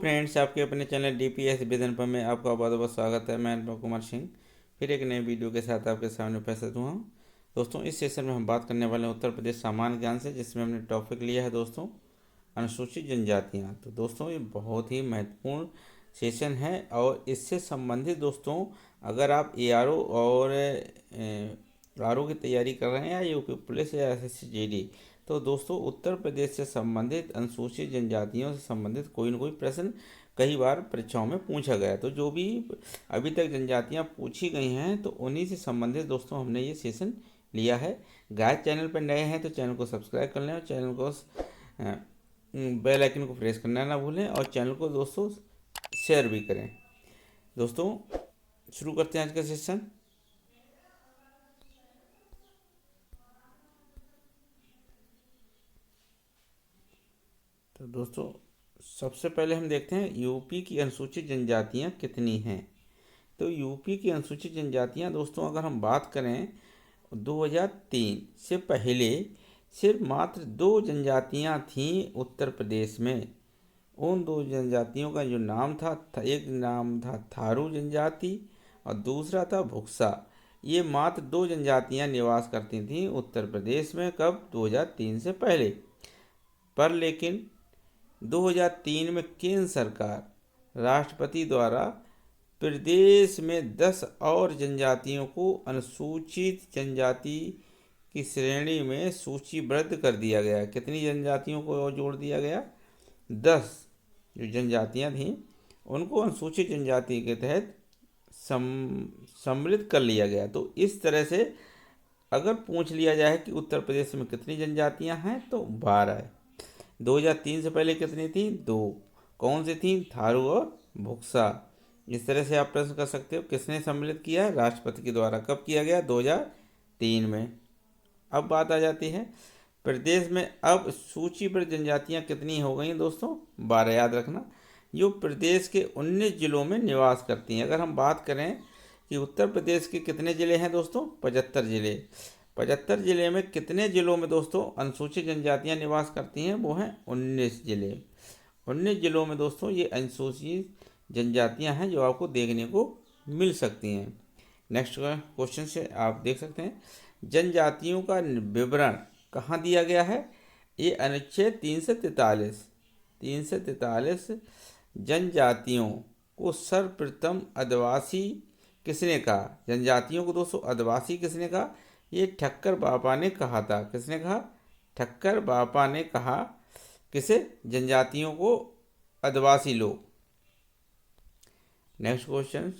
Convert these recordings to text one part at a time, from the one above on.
Friends, आपके अपने channel DPS विधनपुर में आपका बहुत बहुत स्वागत है। मैं अनुभव कुमार सिंह फिर एक नए वीडियो के साथ आपके सामने उपस्थित हुआ हूँ। दोस्तों, इस सेशन में हम बात करने वाले हैं उत्तर प्रदेश सामान्य ज्ञान से, जिसमें हमने टॉपिक लिया है दोस्तों अनुसूचित जनजातियाँ। तो दोस्तों, ये बहुत ही महत्वपूर्ण सेशन है और इससे संबंधित दोस्तों, अगर आप ARO और RO की तैयारी कर रहे हैं या यूपी पुलिस या SSC GD, तो दोस्तों उत्तर प्रदेश से संबंधित अनुसूचित जनजातियों से संबंधित कोई न कोई प्रश्न कई बार परीक्षाओं में पूछा गया। तो जो भी अभी तक जनजातियां पूछी गई हैं, तो उन्हीं से संबंधित दोस्तों हमने ये सेशन लिया है। गाइस, चैनल पर नए हैं तो चैनल को सब्सक्राइब कर लें और चैनल को बेल आइकन को प्रेस करना ना भूलें और चैनल को दोस्तों शेयर भी करें। दोस्तों, शुरू करते हैं आज का सेशन। तो दोस्तों, सबसे पहले हम देखते हैं यूपी की अनुसूचित जनजातियां कितनी हैं। तो यूपी की अनुसूचित जनजातियां दोस्तों, अगर हम बात करें 2003 से पहले सिर्फ मात्र 2 जनजातियां थीं उत्तर प्रदेश में। उन 2 जनजातियों का जो नाम था, एक नाम था थारू जनजाति और दूसरा था भुक्सा। ये मात्र 2 जनजातियां निवास करती थीं उत्तर प्रदेश में। कब? 2003 से पहले। पर लेकिन 2003 में केंद्र सरकार राष्ट्रपति द्वारा प्रदेश में 10 और जनजातियों को अनुसूचित जनजाति की श्रेणी में सूचीबद्ध कर दिया गया। कितनी जनजातियों को और जोड़ दिया गया? 10 जो जनजातियां थीं उनको अनुसूचित जनजाति के तहत सम्मिलित कर लिया गया। तो इस तरह से अगर पूछ लिया जाए कि उत्तर प्रदेश में कितनी जनजातियां हैं, तो 12 है। 2003 से पहले कितनी थी? 2। कौन सी थी? थारू और भुक्सा। इस तरह से आप प्रश्न कर सकते हो। किसने सम्मिलित किया है? राष्ट्रपति के द्वारा। कब किया गया? 2003 में। अब बात आ जाती है प्रदेश में अब सूचीबद्ध जनजातियां कितनी हो गई दोस्तों? 12। याद रखना, जो प्रदेश के 19 जिलों में निवास करती हैं। अगर हम बात करें कि उत्तर प्रदेश के कितने ज़िले हैं दोस्तों? 75 ज़िले। 75 ज़िले में कितने ज़िलों में दोस्तों अनुसूचित जनजातियां निवास करती हैं? वो हैं 19 ज़िले। 19 ज़िलों में दोस्तों ये अनुसूचित जनजातियां हैं जो आपको देखने को मिल सकती हैं। नेक्स्ट क्वेश्चन से आप देख सकते हैं, जनजातियों का विवरण कहाँ दिया गया है? ये अनुच्छेद 343 जनजातियों को सर्वप्रथम आदिवासी किसने कहा? जनजातियों को दोस्तों आदिवासी किसने कहा? ये ठक्कर बापा ने कहा था। किसने कहा? ठक्कर बापा ने कहा। किसे? जनजातियों को आदिवासी लोग। नेक्स्ट क्वेश्चन,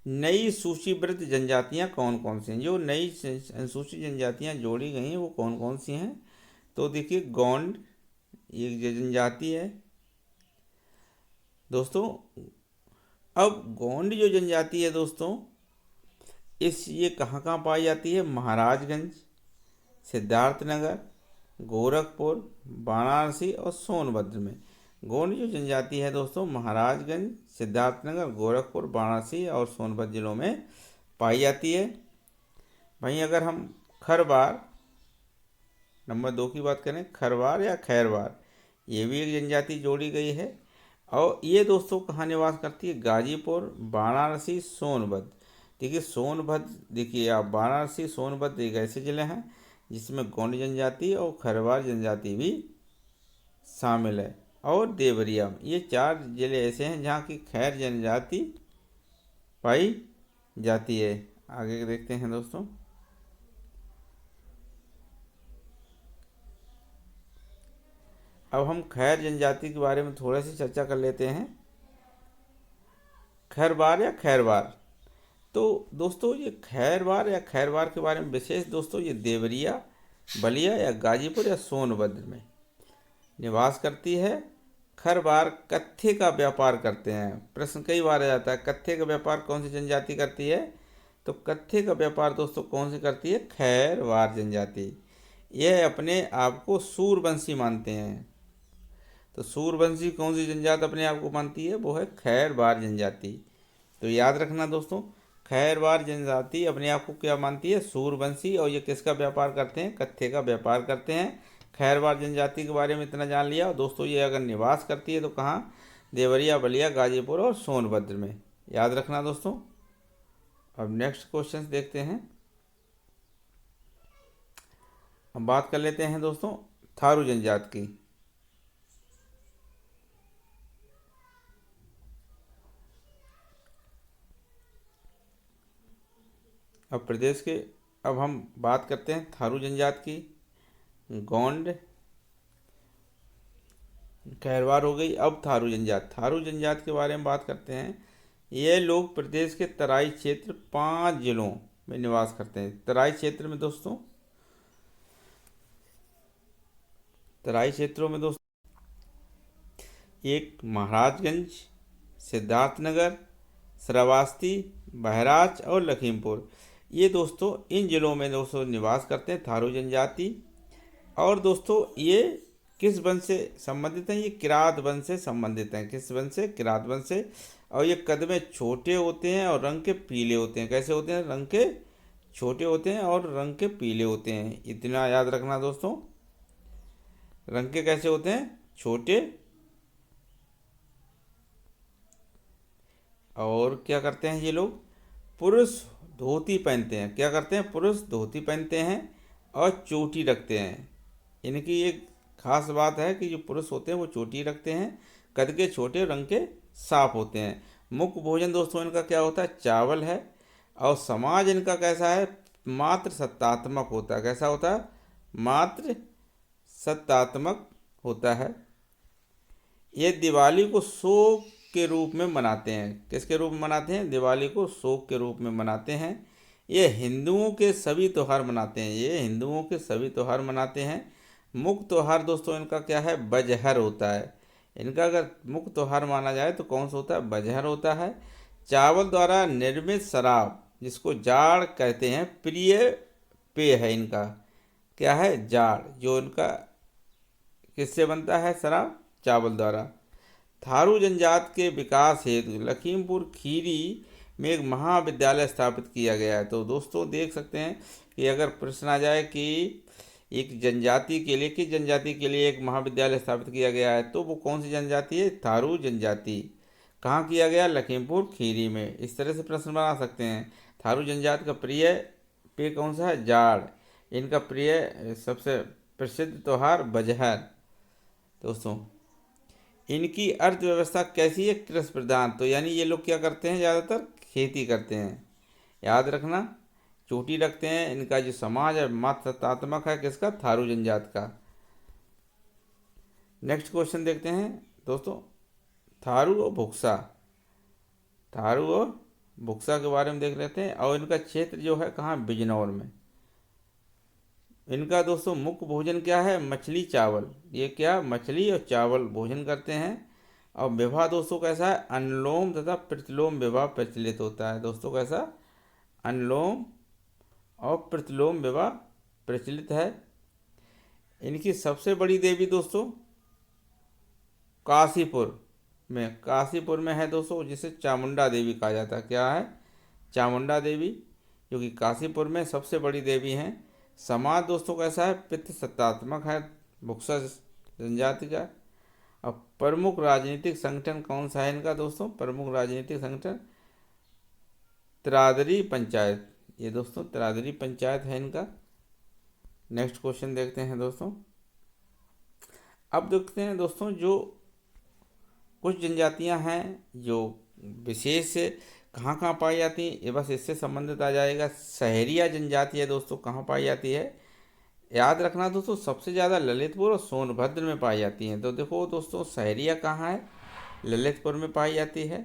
नई सूचीबद्ध जनजातियां कौन कौन सी हैं? जो नई अनुसूचित जनजातियां जोड़ी गई हैं वो कौन कौन सी हैं? तो देखिए, गोंड एक जनजाति है दोस्तों। अब गोंड जो जनजाति है दोस्तों, ये कहाँ कहाँ पाई जाती है? महाराजगंज, सिद्धार्थनगर, गोरखपुर, वाराणसी और सोनभद्र में। गोंड जो जनजाति है दोस्तों, महाराजगंज, सिद्धार्थनगर, गोरखपुर, वाराणसी और सोनभद्र जिलों में पाई जाती है। वहीं अगर हम खरवार नंबर 2 की बात करें, खरवार या खैरवार, ये भी एक जनजाति जोड़ी गई है। और ये दोस्तों कहाँ निवास करती है? गाजीपुर, वाराणसी, सोनभद्र। देखिए सोनभद्र, देखिए आप, वाराणसी, सोनभद्र एक ऐसे जिले हैं जिसमें गोंड जनजाति और खरवार जनजाति भी शामिल है। और देवरिया, ये 4 जिले ऐसे हैं जहाँ की खैर जनजाति पाई जाती है। आगे देखते हैं दोस्तों, अब हम खैर जनजाति के बारे में थोड़ा सी चर्चा कर लेते हैं। खैरवार या खैरवार, तो दोस्तों ये खैरवार या खैरवार के बारे में विशेष दोस्तों, ये देवरिया, बलिया या गाजीपुर या सोनभद्र में निवास करती है। खरवार कत्थे का व्यापार करते हैं। प्रश्न कई बार आ जाता है, कत्थे का व्यापार कौन सी जनजाति करती है? तो कत्थे का व्यापार दोस्तों कौन सी करती है? खैरवार जनजाति। यह अपने आप को सूरवंशी मानते हैं। तो सूरवंशी कौन सी जनजाति अपने आप को मानती है? वो है खैरवार जनजाति। तो याद रखना दोस्तों, खैरवार जनजाति अपने आप को क्या मानती है? सूरवंशी। और ये किसका व्यापार करते हैं? कत्थे का व्यापार करते हैं। खैरवार जनजाति के बारे में इतना जान लिया। और दोस्तों ये अगर निवास करती है तो कहाँ, देवरिया, बलिया, गाजीपुर और सोनभद्र में, याद रखना दोस्तों। अब नेक्स्ट क्वेश्चन देखते हैं। अब बात कर लेते हैं दोस्तों थारू जनजाति की। अब प्रदेश के, अब हम बात करते हैं थारू जनजाति की। गोंड, खैरवार हो गई। अब थारू जनजाति, थारू जनजाति के बारे में बात करते हैं। ये लोग प्रदेश के तराई क्षेत्र 5 जिलों में निवास करते हैं। तराई क्षेत्र में दोस्तों, तराई क्षेत्रों में दोस्तों एक महाराजगंज, सिद्धार्थनगर, श्रावस्ती, बहराइच और लखीमपुर, ये दोस्तों इन जिलों में दोस्तों निवास करते हैं थारू जनजाति। और दोस्तों ये किस वंश से संबंधित हैं? ये किरात वंश से संबंधित हैं। किस वंश से? किरात वंश से। और ये कद में छोटे होते हैं और रंग के पीले होते हैं। कैसे होते हैं? रंग के छोटे होते हैं और रंग के पीले होते हैं, इतना याद रखना दोस्तों। रंग के कैसे होते हैं? छोटे। और क्या करते हैं ये लोग? पुरुष धोती पहनते हैं। क्या करते हैं? पुरुष धोती पहनते हैं और चोटी रखते हैं। इनकी एक खास बात है कि जो पुरुष होते हैं वो चोटी रखते हैं, कद के छोटे, रंग के साफ होते हैं। मुख्य भोजन दोस्तों इनका क्या होता है? चावल है। और समाज इनका कैसा है? मात्र सत्तात्मक होता है। कैसा होता है? मात्र सत्तात्मक होता है। ये दिवाली को शोक के रूप में मनाते हैं। किसके रूप में मनाते हैं? दिवाली को शोक के रूप में मनाते हैं। ये हिंदुओं के सभी त्यौहार मनाते हैं। ये हिंदुओं के सभी त्यौहार मनाते हैं। मुख्य त्यौहार दोस्तों इनका क्या है? बजहर होता है। इनका अगर मुख्य त्यौहार माना जाए तो कौन सा होता है? बजहर होता है। चावल द्वारा निर्मित शराब, जिसको जाड़ कहते हैं, प्रिय पेय है इनका। क्या है? जाड़। जो इनका किससे बनता है शराब? चावल द्वारा। थारू जनजाति के विकास हेतु लखीमपुर खीरी में एक महाविद्यालय स्थापित किया गया है। तो दोस्तों देख सकते हैं कि अगर प्रश्न आ जाए कि एक जनजाति के लिए, किस जनजाति के लिए एक महाविद्यालय स्थापित किया गया है, तो वो कौन सी जनजाति है? थारू जनजाति। कहाँ किया गया? लखीमपुर खीरी में। इस तरह से प्रश्न बना सकते हैं। थारू जनजाति का प्रिय पेय कौन सा है? जाड़। इनका प्रिय सबसे प्रसिद्ध त्यौहार बजहर। दोस्तों इनकी अर्थव्यवस्था कैसी है? कृषि प्रधान। तो यानी ये लोग क्या करते हैं? ज़्यादातर खेती करते हैं, याद रखना। चोटी रखते हैं। इनका जो समाज है मात्रात्मक है। किसका? थारू जनजाति का। नेक्स्ट क्वेश्चन देखते हैं दोस्तों, थारू और भुक्सा। थारू और भुक्सा के बारे में देख लेते हैं। और इनका क्षेत्र जो है कहाँ? बिजनौर में। इनका दोस्तों मुख्य भोजन क्या है? मछली, चावल। ये क्या? मछली और चावल भोजन करते हैं। और विवाह दोस्तों कैसा है? अनुलोम तथा प्रतिलोम विवाह प्रचलित होता है। दोस्तों कैसा? अनुलोम और प्रतिलोम विवाह प्रचलित है। इनकी सबसे बड़ी देवी दोस्तों काशीपुर में, काशीपुर में है दोस्तों, जिसे चामुंडा देवी कहा जाता है। क्या है? चामुंडा देवी, जो कि काशीपुर में सबसे बड़ी देवी हैं। समाज दोस्तों कैसा है? पितृ सत्तात्मक है, भुक्सा जनजाति का। अब प्रमुख राजनीतिक संगठन कौन सा है इनका दोस्तों? प्रमुख राजनीतिक संगठन तिरादरी पंचायत। ये दोस्तों तिरादरी पंचायत है इनका। नेक्स्ट क्वेश्चन देखते हैं दोस्तों। अब देखते हैं दोस्तों, जो कुछ जनजातियां हैं जो विशेष कहाँ कहाँ पाई जाती हैं, ये बस इससे संबंधित आ जाएगा। सहरिया जनजाति है दोस्तों, कहाँ पाई जाती है? याद रखना दोस्तों, सबसे ज़्यादा ललितपुर और सोनभद्र में पाई जाती हैं। तो देखो दोस्तों, सहरिया कहाँ है? ललितपुर में पाई जाती है।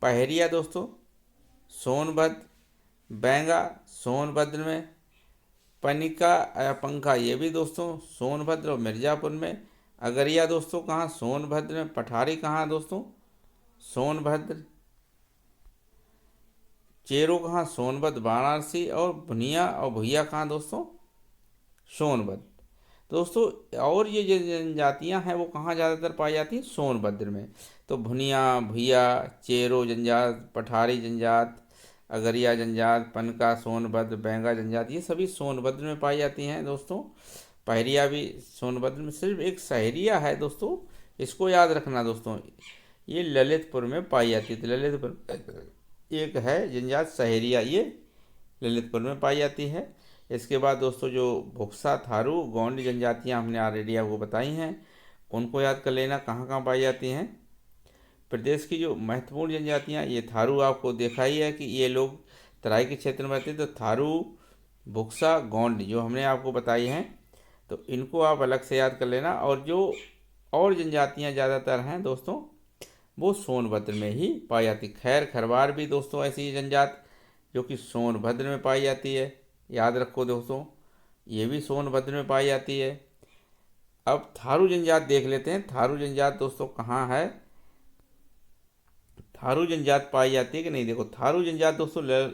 पहरिया दोस्तों सोनभद्र, बैंगा सोनभद्र में, पनिका या पंखा ये भी दोस्तों सोनभद्र और मिर्ज़ापुर में। अगरिया दोस्तों कहाँ? सोनभद्र में। पठारी कहाँ दोस्तों? सोनभद्र। चेरो कहाँ? सोनभद्र वाराणसी। और भुनिया और भुइया कहाँ दोस्तों? सोनभद्र। दोस्तों और ये जो जनजातियाँ हैं वो कहाँ ज़्यादातर पाई जाती हैं? सोनभद्र में। तो भुनिया, भुइया, चेरो जनजात, पठारी जनजात, अगरिया जनजात, पनका, सोनभद्र, बैंगा जनजात, ये सभी सोनभद्र में पाई जाती हैं दोस्तों। पहरिया भी सोनभद्र में, सिर्फ एक सहरिया है दोस्तों, इसको याद रखना दोस्तों, ये ललितपुर में पाई जाती है। तो ललितपुर एक है जनजात सहरिया, ये ललितपुर में पाई जाती है। इसके बाद दोस्तों जो भुक्सा, थारू, गोंड जनजातियाँ हमने ऑलरेडी आपको बताई हैं, उनको याद कर लेना कहाँ कहाँ पाई जाती हैं। प्रदेश की जो महत्वपूर्ण जनजातियाँ, ये थारू आपको देखा ही है कि ये लोग तराई के क्षेत्र में रहते हैं। तो थारू, भुक्सा, गोंड जो हमने आपको बताई हैं, तो इनको आप अलग से याद कर लेना। और जो और जनजातियाँ ज़्यादातर हैं दोस्तों, वो सोनभद्र में ही पाई जाती। खैर खरवार भी दोस्तों ऐसी जनजात जो कि सोनभद्र में पाई जाती है, याद रखो दोस्तों, ये भी सोनभद्र में पाई जाती है। अब थारू जनजात देख लेते हैं। थारू जनजात दोस्तों कहाँ है, थारू जनजात पाई जाती है कि नहीं, देखो थारू जनजात दोस्तों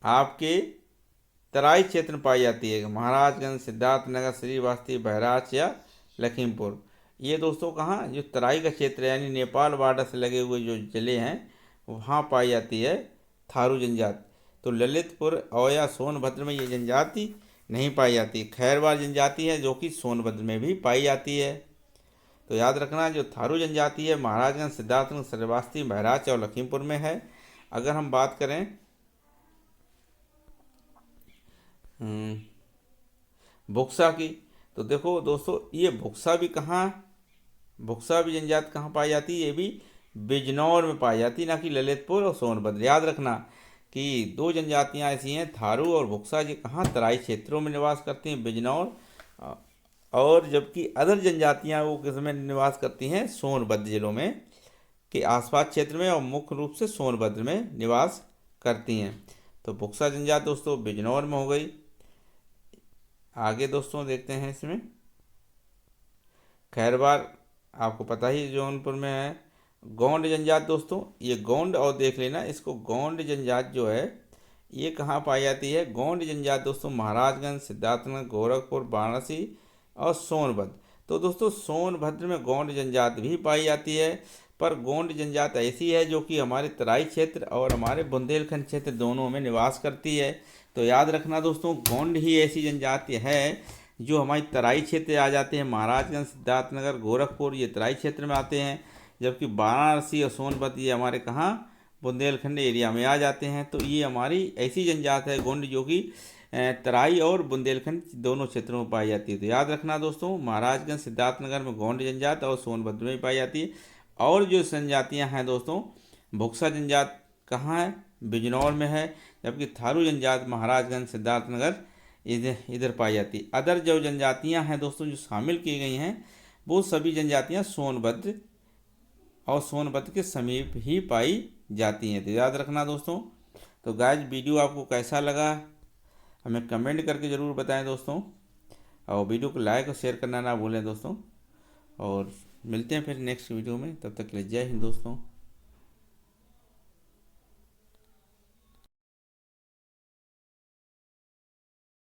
आपके तराई क्षेत्र में पाई जाती है। महाराजगंज, सिद्धार्थनगर, श्रीवास्तव, बहराइच या लखीमपुर, ये दोस्तों कहाँ, जो तराई का क्षेत्र है यानी नेपाल बॉर्डर से लगे हुए जो जिले हैं वहाँ पाई जाती है थारू जनजात। तो ललितपुर और या सोनभद्र में ये जनजाति नहीं पाई जाती। खैरवार जनजाति है जो कि सोनभद्र में भी पाई जाती है। तो याद रखना, जो थारू जनजाति है महाराजगंज, सिद्धार्थनगर, श्रीवास्तव, बहराइच और लखीमपुर में है। अगर हम बात करें भुक्सा की, तो देखो दोस्तों ये भुक्सा भी कहाँ, भुक्सा भी जनजात कहाँ पाई जाती है, ये भी बिजनौर में पाई जाती है, ना कि ललितपुर और सोनभद्र। याद रखना कि दो जनजातियाँ ऐसी हैं थारू और भुक्सा, जी कहाँ तराई क्षेत्रों में निवास करती हैं, बिजनौर, और जबकि अदर जनजातियाँ वो किस में निवास करती हैं, सोनभद्र जिलों में के आसपास क्षेत्र में, और मुख्य रूप से सोनभद्र में निवास करती हैं। तो भुक्सा जनजात दोस्तों बिजनौर में हो गई। आगे दोस्तों देखते हैं इसमें खैरवार, आपको पता ही जौनपुर में है। गोंड जनजात दोस्तों, ये गोंड और देख लेना इसको, गोंड जनजात जो है ये कहाँ पाई जाती है, गोंड जनजात दोस्तों महाराजगंज, सिद्धार्थनगर, गोरखपुर, वाराणसी और सोनभद्र। तो दोस्तों सोनभद्र में गोंड जनजात भी पाई जाती है, पर गोंड जनजात ऐसी है जो कि हमारे तराई क्षेत्र और हमारे बुंदेलखंड क्षेत्र दोनों में निवास करती है। तो याद रखना दोस्तों, गोंड ही ऐसी जनजाति है जो हमारी तराई क्षेत्र आ जाते हैं, महाराजगंज, सिद्धार्थनगर, गोरखपुर ये तराई क्षेत्र में आते हैं, जबकि वाराणसी और सोनभद्र ये हमारे कहाँ, बुंदेलखंड एरिया में आ जाते हैं। तो ये हमारी ऐसी जनजात है गोंड जो कि तराई और बुंदेलखंड दोनों क्षेत्रों में पाई जाती है। तो याद रखना दोस्तों, महाराजगंज, सिद्धार्थनगर में गोंड जनजात और सोनभद्र में पाई जाती है। और जो जनजातियाँ हैं दोस्तों, भुक्सा जनजात कहाँ है, बिजनौर में है, जबकि थारू जनजात महाराजगंज, सिद्धार्थनगर इधर पाई जाती है। अदर जो जनजातियां हैं दोस्तों जो शामिल की गई हैं, वो सभी जनजातियां सोनभद्र और सोनभद्र के समीप ही पाई जाती हैं। तो याद रखना दोस्तों। तो गाइस वीडियो आपको कैसा लगा हमें कमेंट करके ज़रूर बताएं दोस्तों, और वीडियो को लाइक और शेयर करना ना भूलें दोस्तों। और मिलते हैं फिर नेक्स्ट वीडियो में, तब तक के लिए जय हिंद दोस्तों।